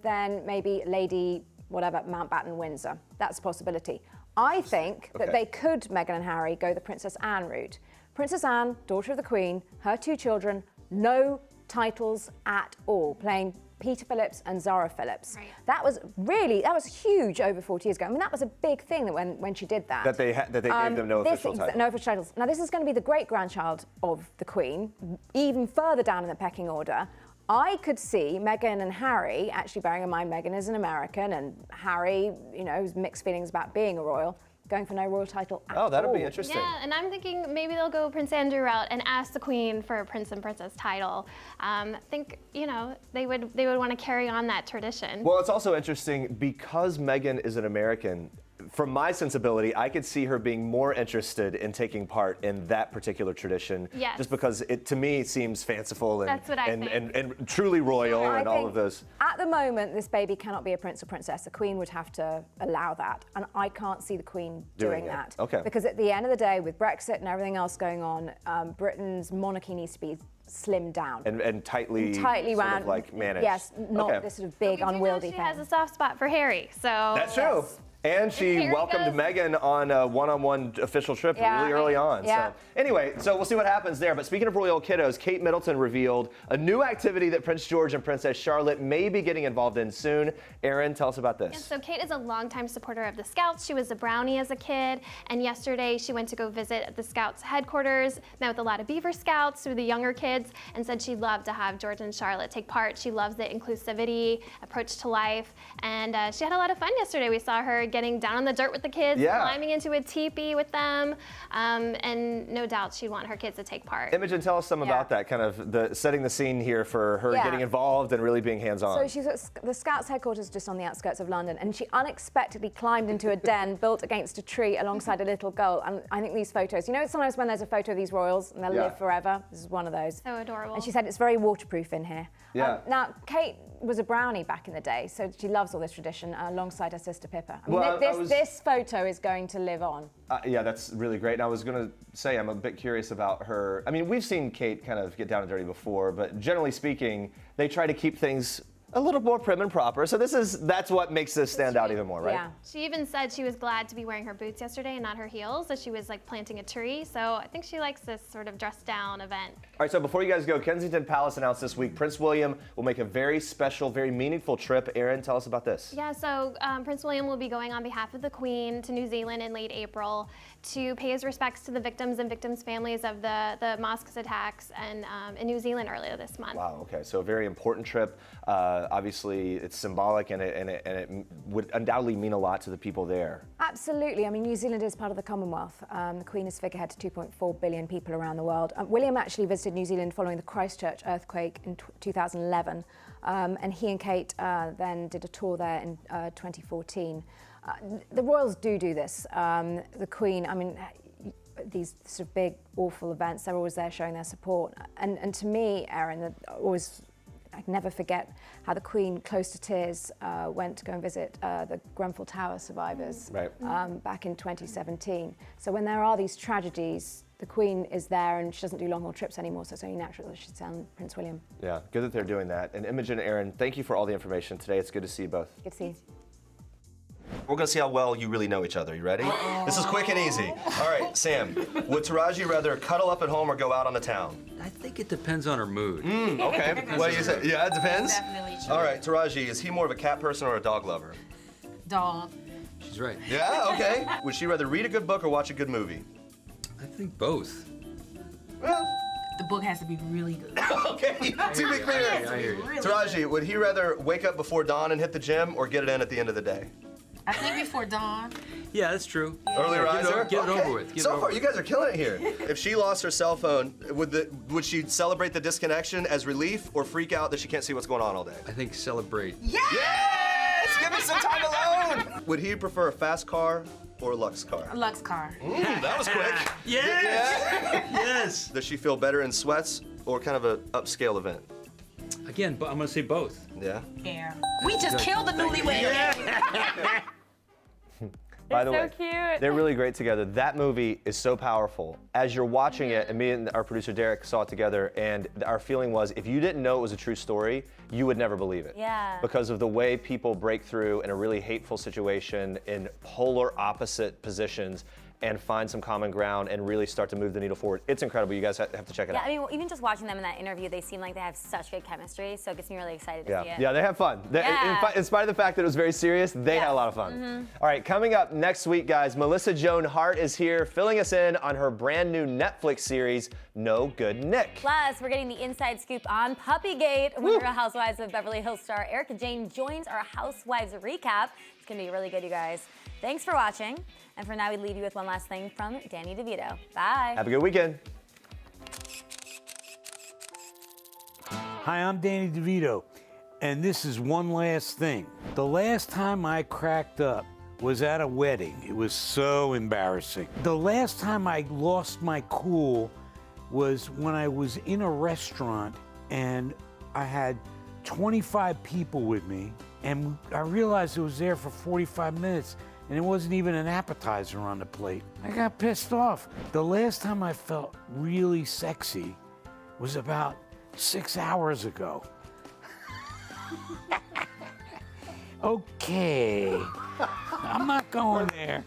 then maybe Lady, whatever, Mountbatten Windsor. That's a possibility. I think that they could, Meghan and Harry, go the Princess Anne route. Princess Anne, daughter of the Queen, her 2 children, no titles at all, playing Peter Phillips and Zara Phillips. Right. That was huge over 40 years ago. I mean, that was a big thing that when she did that. That they gave them no official titles. No official titles. Now, this is going to be the great-grandchild of the Queen, even further down in the pecking order. I could see Meghan and Harry, actually bearing in mind Meghan is an American and Harry, you know, has mixed feelings about being a royal, going for no royal title at all. Oh, that'll be interesting. Yeah, and I'm thinking maybe they'll go Prince Andrew route and ask the Queen for a Prince and Princess title. I think, you know, they would want to carry on that tradition. Well, it's also interesting because Meghan is an American. From my sensibility, I could see her being more interested in taking part in that particular tradition. Yes. Just because it, to me, seems fanciful and That's what I think. and truly royal and all of those. At the moment, this baby cannot be a prince or princess. The Queen would have to allow that, and I can't see the Queen doing that. Okay. Because at the end of the day, with Brexit and everything else going on, Britain's monarchy needs to be slimmed down. And tightly ran, of like managed. Yes, not this sort of big, unwieldy She thing. has a soft spot for Harry, so. That's true. And she Here welcomed Meghan on a one-on-one official trip really early on. Yeah. So anyway, so we'll see what happens there. But speaking of royal kiddos, Kate Middleton revealed a new activity that Prince George and Princess Charlotte may be getting involved in soon. Erin, tell us about this. Yeah, so Kate is a longtime supporter of the Scouts. She was a Brownie as a kid, and yesterday she went to go visit the Scouts headquarters, met with a lot of Beaver Scouts, through the younger kids, and said she'd love to have George and Charlotte take part. She loves the inclusivity, approach to life, and she had a lot of fun yesterday. We saw her getting down on the dirt with the kids, climbing into a teepee with them, and no doubt she'd want her kids to take part. Imogen, tell us some about that, kind of setting the scene here for her getting involved and really being hands-on. So she's at the Scouts headquarters just on the outskirts of London, and she unexpectedly climbed into a den built against a tree alongside a little girl. And I think these photos, you know, sometimes when there's a photo of these royals and they'll live forever, this is one of those. So adorable. And she said it's very waterproof in here. Yeah. Now, Kate was a Brownie back in the day, so she loves all this tradition alongside her sister Pippa. I mean, Well, this photo is going to live on. Yeah, that's really great. And I was going to say, I'm a bit curious about her. I mean, we've seen Kate kind of get down and dirty before, but generally speaking, they try to keep things a little more prim and proper. So that's what makes this stand out even more, right? Yeah. She even said she was glad to be wearing her boots yesterday and not her heels, that she was like planting a tree. So I think she likes this sort of dressed down event. All right, so before you guys go, Kensington Palace announced this week Prince William will make a very special, very meaningful trip. Erin, tell us about this. Yeah, so Prince William will be going on behalf of the Queen to New Zealand in late April to pay his respects to the victims and victims' families of the mosques attacks and in New Zealand earlier this month. Wow, okay, so a very important trip. Obviously, it's symbolic and it would undoubtedly mean a lot to the people there. Absolutely. I mean, New Zealand is part of the Commonwealth. The Queen is figurehead to 2.4 billion people around the world. William actually visited New Zealand following the Christchurch earthquake in 2011, and he and Kate then did a tour there in 2014. The royals do this. The Queen, I mean, these sort of big, awful events, they're always there showing their support. And to me, Erin, always I'd never forget how the Queen, close to tears, went to go and visit the Grenfell Tower survivors back in 2017. So when there are these tragedies, the Queen is there and she doesn't do long haul trips anymore, so it's only natural that she'd send Prince William. Yeah, good that they're doing that. And Imogen, Aaron, thank you for all the information today. It's good to see you both. Good to see you. We're gonna see how well you really know each other. You ready? This is quick and easy. All right, Sam, would Taraji rather cuddle up at home or go out on the town? I think it depends on her mood. Okay, what do you say? Yeah, it depends? Definitely true. All right, Taraji, is he more of a cat person or a dog lover? Dog. She's right. Yeah, okay. Would she rather read a good book or watch a good movie? I think both. Well, The book has to be really good. okay, to be clear. I hear you. Taraji, would he rather wake up before dawn and hit the gym or get it in at the end of the day? I think before dawn. Yeah, that's true. Early riser? Get it over with. So far, you guys are killing it here. If she lost her cell phone, would she celebrate the disconnection as relief or freak out that she can't see what's going on all day? I think celebrate. Yes! Give me some time alone! Would he prefer a fast car or a Lux car? A Lux car. That was quick. Yes! Yeah. Yes! Does she feel better in sweats or kind of an upscale event? Again, but I'm gonna say both. Yeah? Yeah. We just killed the newlywed. By the so way, cute. they're really great together. That movie is so powerful. As you're watching it, and me and our producer Derek saw it together, and our feeling was if you didn't know it was a true story, you would never believe it. Yeah. Because of the way people break through in a really hateful situation in polar opposite positions and find some common ground and really start to move the needle forward. It's incredible. You guys have to check it Yeah, out. I mean, even just watching them in that interview, they seem like they have such good chemistry, so it gets me really excited to see it. Yeah, they have fun. In spite of the fact that it was very serious, they had a lot of fun. All right, coming up next week, guys, Melissa Joan Hart is here filling us in on her brand new Netflix series, No Good Nick. Plus, we're getting the inside scoop on Puppygate. When Real Housewives of Beverly Hills star Erica Jane joins our Housewives recap. It's gonna be really good, you guys. Thanks for watching. And for now, we leave you with one last thing from Danny DeVito. Bye. Have a good weekend. Hi, I'm Danny DeVito, and this is one last thing. The last time I cracked up was at a wedding. It was so embarrassing. The last time I lost my cool was when I was in a restaurant and I had 25 people with me, and I realized I was there for 45 minutes and it wasn't even an appetizer on the plate. I got pissed off. The last time I felt really sexy was about 6 hours ago. Okay, I'm not going there.